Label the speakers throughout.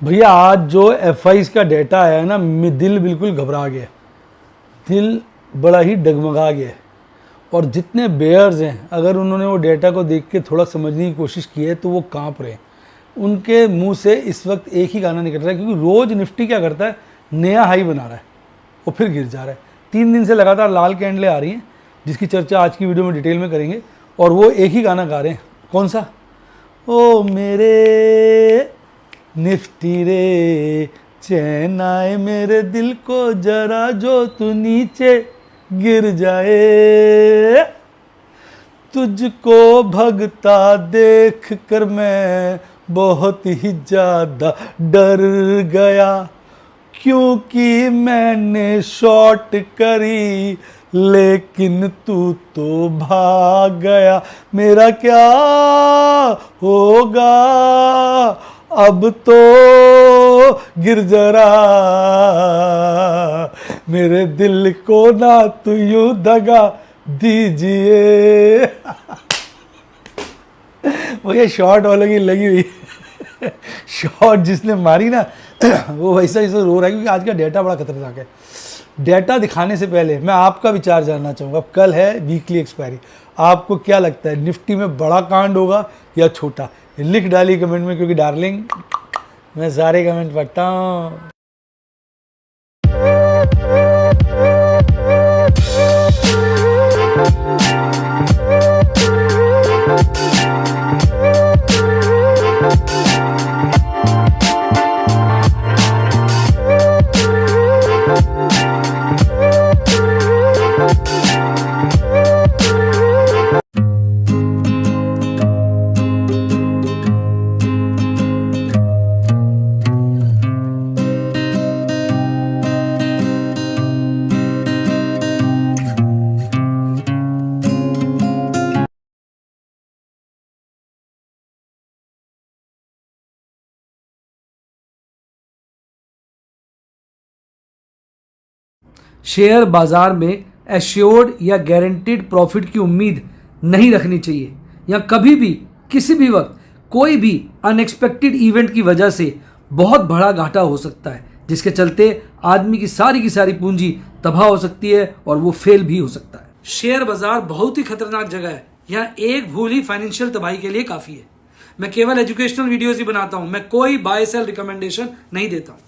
Speaker 1: भैया आज जो F5 का डेटा आया है ना, दिल बिल्कुल घबरा गया, दिल बड़ा ही डगमगा गया। और जितने बेयर्स हैं, अगर उन्होंने वो डेटा को देख के थोड़ा समझने की कोशिश की है तो वो कांप रहे हैं। उनके मुंह से इस वक्त एक ही गाना निकल रहा है, क्योंकि रोज़ निफ्टी क्या करता है, नया हाई बना रहा है और फिर गिर जा रहा है। 3 दिन से लगातार लाल कैंडलें आ रही हैं, जिसकी चर्चा आज की वीडियो में डिटेल में करेंगे। और वो एक ही गाना गा रहे हैं, कौन सा? ओ मेरे निफ्टी रे, चैन आए मेरे दिल को जरा जो तू नीचे गिर जाए, तुझको भगता देख कर मैं बहुत ही ज्यादा डर गया, क्योंकि मैंने शॉर्ट करी लेकिन तू तो भाग गया। मेरा क्या होगा अब तो, गिर जरा मेरे दिल को ना तू यूं दगा दीजिए। वो ये शॉर्ट वालों की लगी हुई शॉर्ट जिसने मारी ना वो वैसा ऐसा रो रहा है, क्योंकि आज का डेटा बड़ा खतरनाक है। डेटा दिखाने से पहले मैं आपका विचार जानना चाहूँगा। कल है वीकली एक्सपायरी, आपको क्या लगता है निफ्टी में बड़ा कांड होगा या छोटा? लिख डालिए कमेंट में, क्योंकि डार्लिंग मैं सारे कमेंट पढ़ता हूँ।
Speaker 2: शेयर बाजार में एश्योर्ड या गारंटीड प्रॉफिट की उम्मीद नहीं रखनी चाहिए, या कभी भी किसी भी वक्त कोई भी अनएक्सपेक्टेड इवेंट की वजह से बहुत बड़ा घाटा हो सकता है, जिसके चलते आदमी की सारी पूंजी तबाह हो सकती है और वो फेल भी हो सकता है। शेयर बाजार बहुत ही खतरनाक जगह है, यहाँ एक भूल ही फाइनेंशियल तबाही के लिए काफी है। मैं केवल एजुकेशनल वीडियोस ही बनाता हूं, मैं कोई बाय सेल रिकमेंडेशन नहीं देता हूं।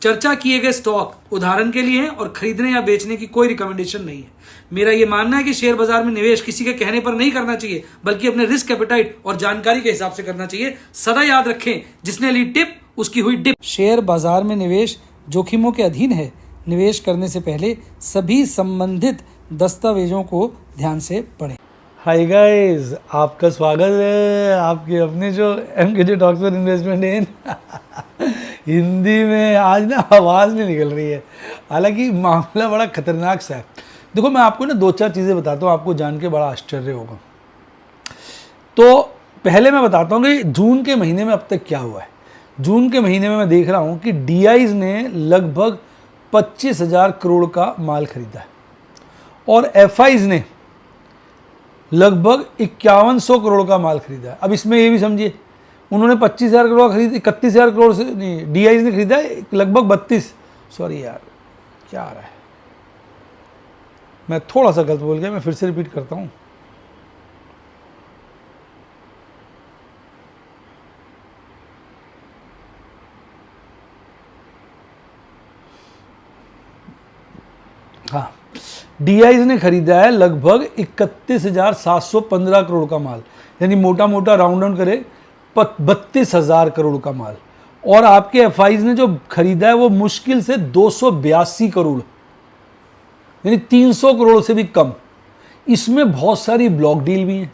Speaker 2: चर्चा किए गए स्टॉक उदाहरण के लिए हैं और खरीदने या बेचने की कोई रिकमेंडेशन नहीं है। मेरा यह मानना है कि शेयर बाजार में निवेश किसी के कहने पर नहीं करना चाहिए, बल्कि अपने रिस्क एपेटाइट और जानकारी के हिसाब से करना चाहिए। सदा याद रखें, जिसने ली टिप उसकी हुई डिप। शेयर बाजार में निवेश जोखिमों के अधीन है। निवेश करने से पहले सभी संबंधित दस्तावेजों को ध्यान से पढ़ें।
Speaker 1: हाय गाइस, आपका स्वागत है आपके अपने जो MKJ टॉक्स फॉर इन्वेस्टमेंट इन हिंदी में। आज ना आवाज़ नहीं निकल रही है, हालांकि मामला बड़ा खतरनाक सा है। देखो, मैं आपको ना 2-4 चीज़ें बताता हूँ, आपको जान के बड़ा आश्चर्य होगा। तो पहले मैं बताता हूँ कि जून के महीने में अब तक क्या हुआ है। जून के महीने में मैं देख रहा हूँ कि DIs ने लगभग 25,000 करोड़ का माल खरीदा है और FIs ने लगभग 5100 करोड़ का माल खरीदा है। अब इसमें ये भी समझिए, उन्होंने 25,000 करोड़ का खरीद 31,000 करोड़ से नहीं, DIs ने खरीदा है लगभग 32। सॉरी यार, क्या आ रहा है, मैं थोड़ा सा गलत बोल गया, मैं फिर से रिपीट करता हूँ। हाँ, DIs ने खरीदा है लगभग 31,715 करोड़ का माल, यानी मोटा मोटा राउंड डाउन करे 32,000 करोड़ का माल। और आपके FIs ने जो खरीदा है वो मुश्किल से 282 करोड़, यानी 300 करोड़ से भी कम। इसमें बहुत सारी ब्लॉक डील भी हैं,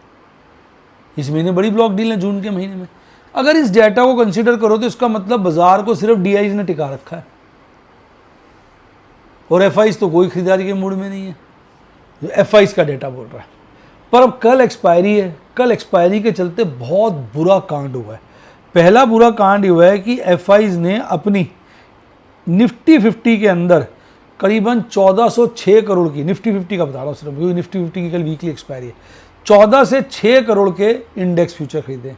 Speaker 1: इस महीने बड़ी ब्लॉक डील है जून के महीने में। अगर इस डेटा को कंसीडर करो तो इसका मतलब बाजार को सिर्फ DIs ने टिका रखा है और FIs तो कोई खरीदारी के मूड में नहीं है, जो FIs का डेटा बोल रहा है। पर अब कल एक्सपायरी है, कल एक्सपायरी के चलते बहुत बुरा कांड हुआ है। पहला बुरा कांड हुआ है कि FIs ने अपनी निफ्टी 50 के अंदर करीबन 1406 करोड़ की, निफ्टी 50 का बता रहा हूँ सिर्फ, क्योंकि निफ्टी 50 की कल वीकली एक्सपायरी है, 14 से 6 करोड़ के इंडेक्स फ्यूचर खरीदे।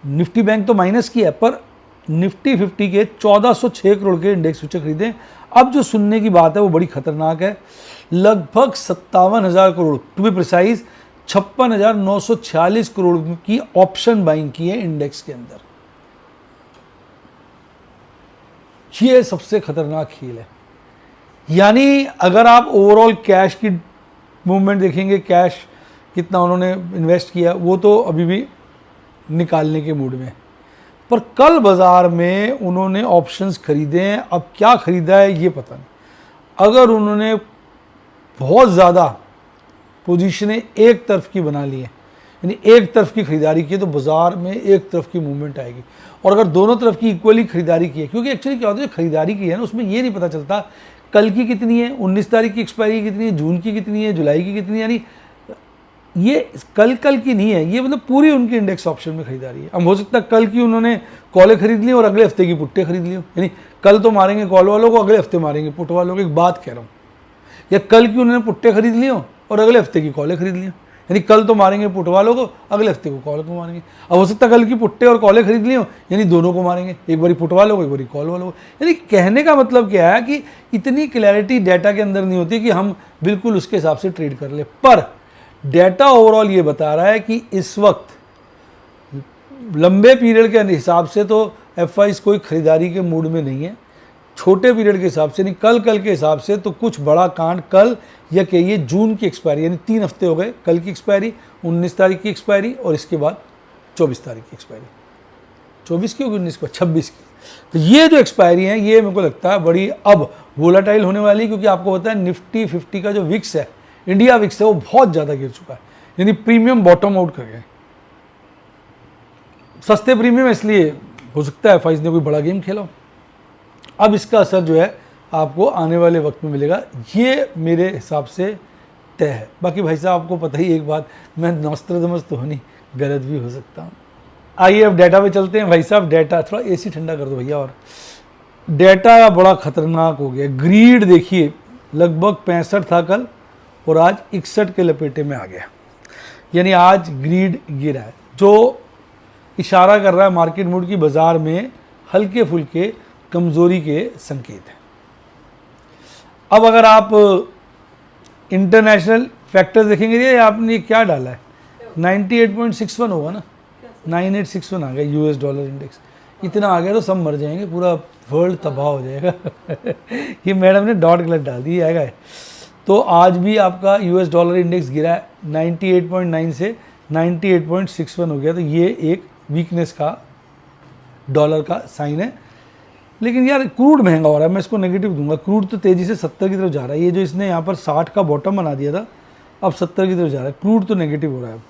Speaker 1: निफ्टी बैंक तो माइनस की है, पर निफ्टी 50 के 1406 करोड़ के इंडेक्स फ्यूचर खरीदे। अब जो सुनने की बात है वो बड़ी खतरनाक है, लगभग 57,000 crore, to be precise 56,946 crore की ऑप्शन बाइंग की है इंडेक्स के अंदर। ये सबसे खतरनाक खेल है। यानी अगर आप ओवरऑल कैश की मूवमेंट देखेंगे, कैश कितना उन्होंने इन्वेस्ट किया, वो तो अभी भी निकालने के मूड में, पर कल बाजार में उन्होंने ऑप्शंस खरीदे हैं। अब क्या खरीदा है ये पता नहीं। अगर उन्होंने बहुत ज़्यादा पोजीशनें एक तरफ की बना ली हैं, यानी एक तरफ की खरीदारी की है, तो बाजार में एक तरफ की मूवमेंट आएगी। और अगर दोनों तरफ की इक्वली खरीदारी की है, क्योंकि एक्चुअली क्या होता है, जो खरीदारी की है ना, उसमें ये नहीं पता चलता कल की कितनी है, 19 तारीख की एक्सपायरी कितनी है, जून की कितनी है, जुलाई की कितनी है, यानी ये कल की नहीं है, ये मतलब पूरी उनकी इंडेक्स ऑप्शन में खरीदारी है। अब हो सकता है कल की उन्होंने कॉलें खरीद ली और अगले हफ्ते की पुट्टे खरीद ली हो, यानी कल तो मारेंगे कॉल वालों को, अगले हफ्ते मारेंगे पुट वालों को, एक बात कह रहा हूँ। या कल की उन्होंने पुट्टे खरीद ली हो और अगले हफ्ते की कॉलें खरीद ली हो, यानी कल तो मारेंगे पुट वालों को, अगले हफ्ते को कॉल को मारेंगे। अब हो सकता है कल की पुट्टे और कॉलें खरीद ली हो, यानी दोनों को मारेंगे, एक बारी पुट वालों को, एक बारी कॉल वालों को। यानी कहने का मतलब क्या है कि इतनी क्लैरिटी डाटा के अंदर नहीं होती कि हम बिल्कुल उसके हिसाब से ट्रेड कर ले। पर डाटा ओवरऑल ये बता रहा है कि इस वक्त लंबे पीरियड के हिसाब से तो एफआईज कोई खरीदारी के मूड में नहीं है, छोटे पीरियड के हिसाब से नहीं, कल के हिसाब से तो कुछ बड़ा कांड कल, या कहिए जून की एक्सपायरी, यानी 3 हफ्ते हो गए, कल की एक्सपायरी, 19 तारीख की एक्सपायरी और इसके बाद 24 तारीख की एक्सपायरी, 24 की होगी, 19 को 26 की। तो ये जो एक्सपायरी है ये मेरे को लगता है बड़ी अब वोलाटाइल होने वाली, क्योंकि आपको पता है निफ्टी 50 का जो विक्स है, इंडिया विक्स है, वो बहुत ज़्यादा गिर चुका है, यानी प्रीमियम बॉटम आउट कर गए। सस्ते प्रीमियम, इसलिए हो सकता है एफआईज ने कोई बड़ा गेम खेला हो। अब इसका असर जो है आपको आने वाले वक्त में मिलेगा, ये मेरे हिसाब से तय है। बाकी भाई साहब आपको पता ही एक बात, मैं नॉस्ट्राडामस तो नहीं, गलत भी हो सकता हूँ। आइए अब डाटा पे चलते हैं भाई साहब। डाटा थोड़ा एसी ठंडा कर दो भैया। और डाटा बड़ा खतरनाक हो गया। ग्रीड देखिए लगभग 65 था कल और आज 61 के लपेटे में आ गया, यानी आज ग्रीड गिरा है, जो इशारा कर रहा है मार्केट मूड की बाजार में हल्के फुल्के कमजोरी के संकेत हैं। अब अगर आप इंटरनेशनल फैक्टर्स देखेंगे, ये आपने क्या डाला है, 98.61 होगा ना, 9861 आ गया यूएस डॉलर इंडेक्स। इतना आ गया तो सब मर जाएंगे, पूरा वर्ल्ड तबाह हो जाएगा। ये मैडम ने डॉट गलत डाल दी, आएगा। तो आज भी आपका यूएस डॉलर इंडेक्स गिरा है 98.9 से 98.61 हो गया। तो ये एक वीकनेस का डॉलर का साइन है। लेकिन यार क्रूड महंगा हो रहा है, मैं इसको नेगेटिव दूंगा। क्रूड तो तेज़ी से 70 की तरफ जा रहा है, ये जो इसने यहाँ पर 60 का बॉटम बना दिया था, अब 70 की तरफ जा रहा है। क्रूड तो नेगेटिव हो रहा है।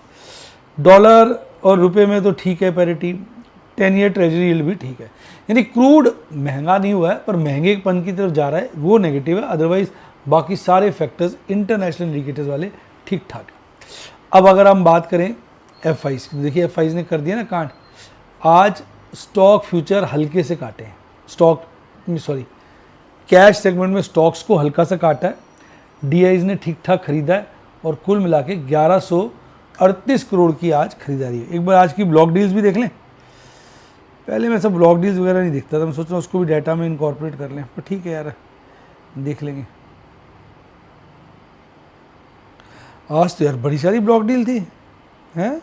Speaker 1: डॉलर और रुपए में तो ठीक है पैरिटी, 10 ईयर ट्रेजरी यील्ड भी ठीक है, यानी क्रूड महंगा नहीं हुआ है, पर महंगेपन की तरफ जा रहा है, वो नेगेटिव है। अदरवाइज बाकी सारे फैक्टर्स इंटरनेशनल इंडिकेटर्स वाले ठीक ठाक है। अब अगर हम बात करें एफआईज की, देखिए एफआईज ने कर दिया ना कांट। आज स्टॉक फ्यूचर हल्के से काटे हैं, कैश सेगमेंट में स्टॉक्स को हल्का सा काटा है। डीआईज ने ठीक ठाक खरीदा है और कुल मिला के 1138 करोड़ की आज खरीदारी है। एक बार आज की ब्लॉक डील्स भी देख लें। पहले मैं सब ब्लॉक डील्स वगैरह नहीं देखता था, मैं सोच रहा हूँ उसको भी डाटा में इनकॉर्पोरेट कर लें, पर ठीक है यार देख लेंगे। आज तो यार बड़ी सारी ब्लॉक डील थी हैं।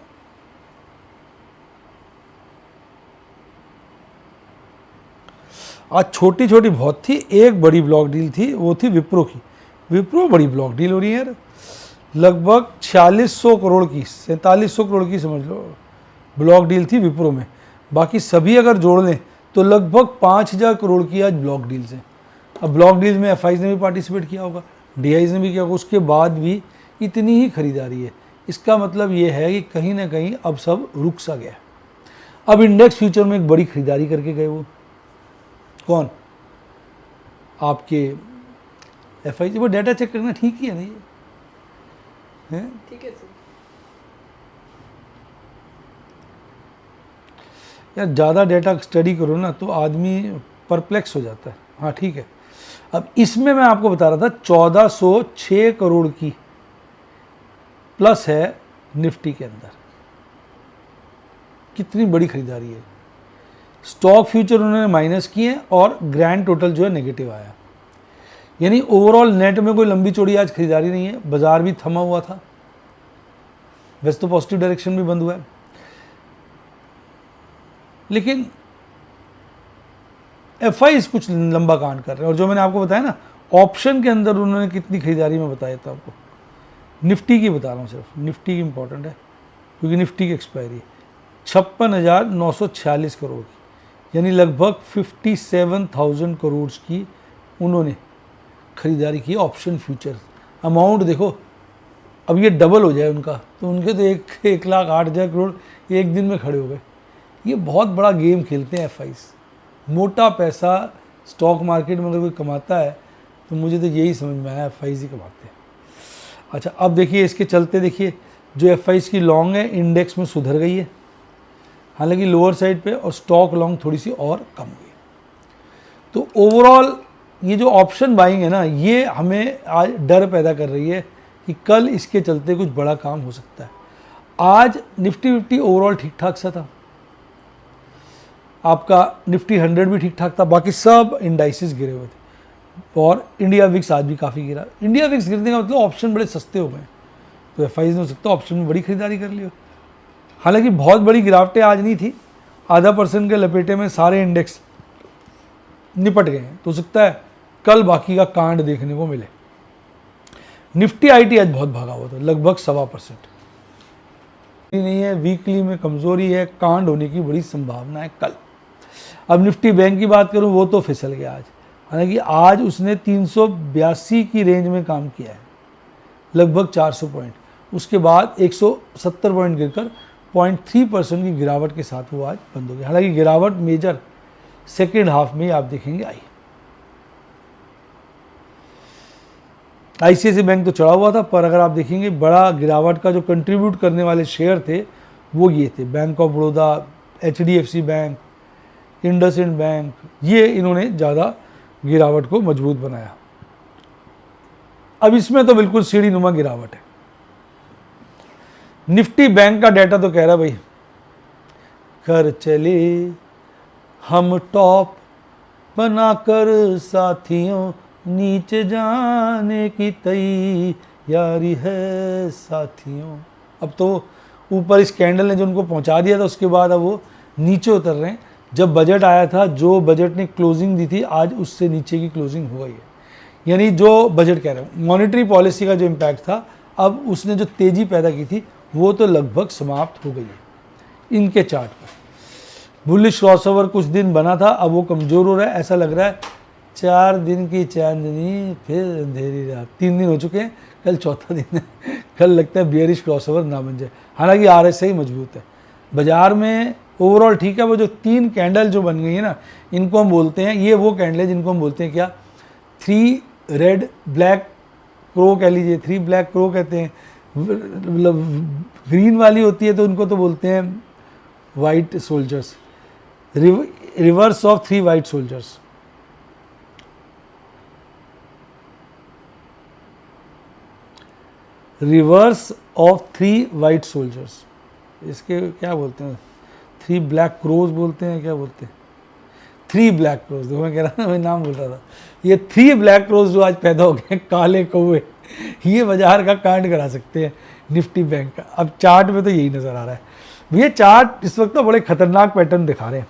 Speaker 1: आज छोटी छोटी बहुत थी, एक बड़ी ब्लॉक डील थी, वो थी विप्रो की। विप्रो बड़ी ब्लॉक डील हो रही है यार, लगभग 4600 करोड़ की, 4700 करोड़ की समझ लो ब्लॉक डील थी विप्रो में। बाकी सभी अगर जोड़ लें तो लगभग 5000 करोड़ की आज ब्लॉक डील्स हैं। अब ब्लॉक डील्स में एफआईज ने भी पार्टिसिपेट किया होगा, डीआईज ने भी किया होगा, उसके बाद भी इतनी ही खरीदारी है। इसका मतलब ये है कि कहीं ना कहीं अब सब रुक सा गया। अब इंडेक्स फ्यूचर में एक बड़ी खरीदारी करके गए, वो कौन, आपके एफआईज। वो डाटा चेक करना ठीक ही है नहीं है,
Speaker 3: ठीक है सर।
Speaker 1: यार ज़्यादा डाटा स्टडी करो ना तो आदमी परप्लेक्स हो जाता है। हाँ ठीक है। अब इसमें मैं आपको बता रहा था 1406 करोड़ की प्लस है निफ्टी के अंदर। कितनी बड़ी खरीदारी है, स्टॉक फ्यूचर उन्होंने माइनस किए और ग्रैंड टोटल जो है नेगेटिव आया। यानी ओवरऑल नेट में कोई लंबी चौड़ी आज खरीदारी नहीं है, बाजार भी थमा हुआ था, वैसे तो पॉजिटिव डायरेक्शन भी बंद हुआ है, लेकिन एफआईज कुछ लंबा कांड कर रहे हैं। और जो मैंने आपको बताया ना ऑप्शन के अंदर उन्होंने कितनी खरीदारी में बताया था आपको, निफ्टी की बता रहा हूँ, सिर्फ निफ्टी की इंपॉर्टेंट है क्योंकि निफ्टी की एक्सपायरी है 56,946 करोड़ की, यानी लगभग 57,000 करोड़ की उन्होंने खरीदारी की ऑप्शन फ्यूचर। अमाउंट देखो, अब ये डबल हो जाए उनका तो उनके तो 1,08,000 करोड़ एक दिन में खड़े हो गए। ये बहुत बड़ा गेम खेलते हैं एफआईज, मोटा पैसा स्टॉक मार्केट में अगर कोई कमाता है तो मुझे तो यही समझ में आया एफआईज ही कमाते हैं। अच्छा, अब देखिए इसके चलते देखिए जो एफआईज की लॉन्ग है इंडेक्स में सुधर गई है, हालांकि लोअर साइड पे, और स्टॉक लॉन्ग थोड़ी सी और कम हुई। तो ओवरऑल ये जो ऑप्शन बाइंग है ना, ये हमें आज डर पैदा कर रही है कि कल इसके चलते कुछ बड़ा काम हो सकता है। आज निफ्टी 50 ओवरऑल ठीक ठाक सा था, आपका निफ्टी 100 भी ठीक ठाक था, बाकी सब इंडाइसिस गिरे हुए थे, और इंडिया विक्स आज भी काफ़ी गिरा। इंडिया विक्स गिरने का मतलब ऑप्शन बड़े सस्ते हो गए, तो एफआईज ने हो सकता है ऑप्शन में बड़ी खरीदारी कर ली हो। हालांकि बहुत बड़ी गिरावटें आज नहीं थी, 0.5% के लपेटे में सारे इंडेक्स निपट गए हैं, तो हो सकता है कल बाकी का कांड देखने को मिले। निफ्टी आईटी आज बहुत भागा हुआ था, लगभग 1.25%। नहीं है, वीकली में कमजोरी है, कांड होने की बड़ी संभावना है कल। अब निफ्टी बैंक की बात करूं, वो तो फिसल गया आज, हालांकि आज उसने 382 की रेंज में काम किया है, लगभग 400 पॉइंट, उसके बाद 170 पॉइंट गिरकर 0.3% की गिरावट के साथ वो आज बंद हो गया। हालांकि गिरावट मेजर सेकेंड हाफ में आप देखेंगे आई। आईसीआईसी बैंक तो चढ़ा हुआ था, पर अगर आप देखेंगे बड़ा गिरावट का जो कंट्रीब्यूट करने वाले शेयर थे वो ये थे, bank of Baroda, HDFC bank, IndusInd bank, ये इन्होंने ज़्यादा गिरावट को मजबूत बनाया। अब इसमें तो बिल्कुल सीढ़ी नुमा गिरावट है। निफ्टी बैंक का डाटा तो कह रहा भाई कर चले हम टॉप बनाकर साथियों, नीचे जाने की तैयारी है साथियों। अब तो ऊपर इस कैंडल ने जो उनको पहुंचा दिया था, उसके बाद अब वो नीचे उतर रहे हैं। जब बजट आया था, जो बजट ने क्लोजिंग दी थी, आज उससे नीचे की क्लोजिंग हो गई है। यानी जो बजट कह रहे हैं, मॉनेटरी पॉलिसी का जो इम्पैक्ट था, अब उसने जो तेज़ी पैदा की थी वो तो लगभग समाप्त हो गई है। इनके चार्ट पर बुलिश क्रॉसओवर कुछ दिन बना था, अब वो कमज़ोर हो रहा है। ऐसा लग रहा है 4 दिन की चांदनी फिर अंधेरी रात, 3 दिन हो चुके हैं, कल चौथा दिन है। कल लगता है बियरिश क्रॉसओवर ना बन जाए। हालांकि आरएसआई मजबूत है, बाजार में ओवरऑल ठीक है। वो जो 3 कैंडल जो बन गई है ना, इनको हम बोलते हैं, ये वो कैंडल है जिनको हम बोलते हैं क्या, 3 रेड ब्लैक क्रो कह लीजिए, 3 ब्लैक क्रो कहते हैं। मतलब ग्रीन वाली होती है तो उनको तो बोलते हैं white soldiers, reverse of 3 white soldiers. Reverse of 3 white soldiers, इसके क्या बोलते हैं, 3 ब्लैक क्रोज बोलते हैं, क्या बोलते हैं, 3 ब्लैक क्रोज। देखो मैं कह रहा था, मैं नाम बोल रहा था। ये 3 ब्लैक क्रोज जो आज पैदा हो गए, काले कौवे, ये बाजार का कांड करा सकते हैं निफ्टी बैंक का। अब चार्ट में तो यही नज़र आ रहा है। ये चार्ट इस वक्त तो बड़े खतरनाक पैटर्न दिखा रहे हैं।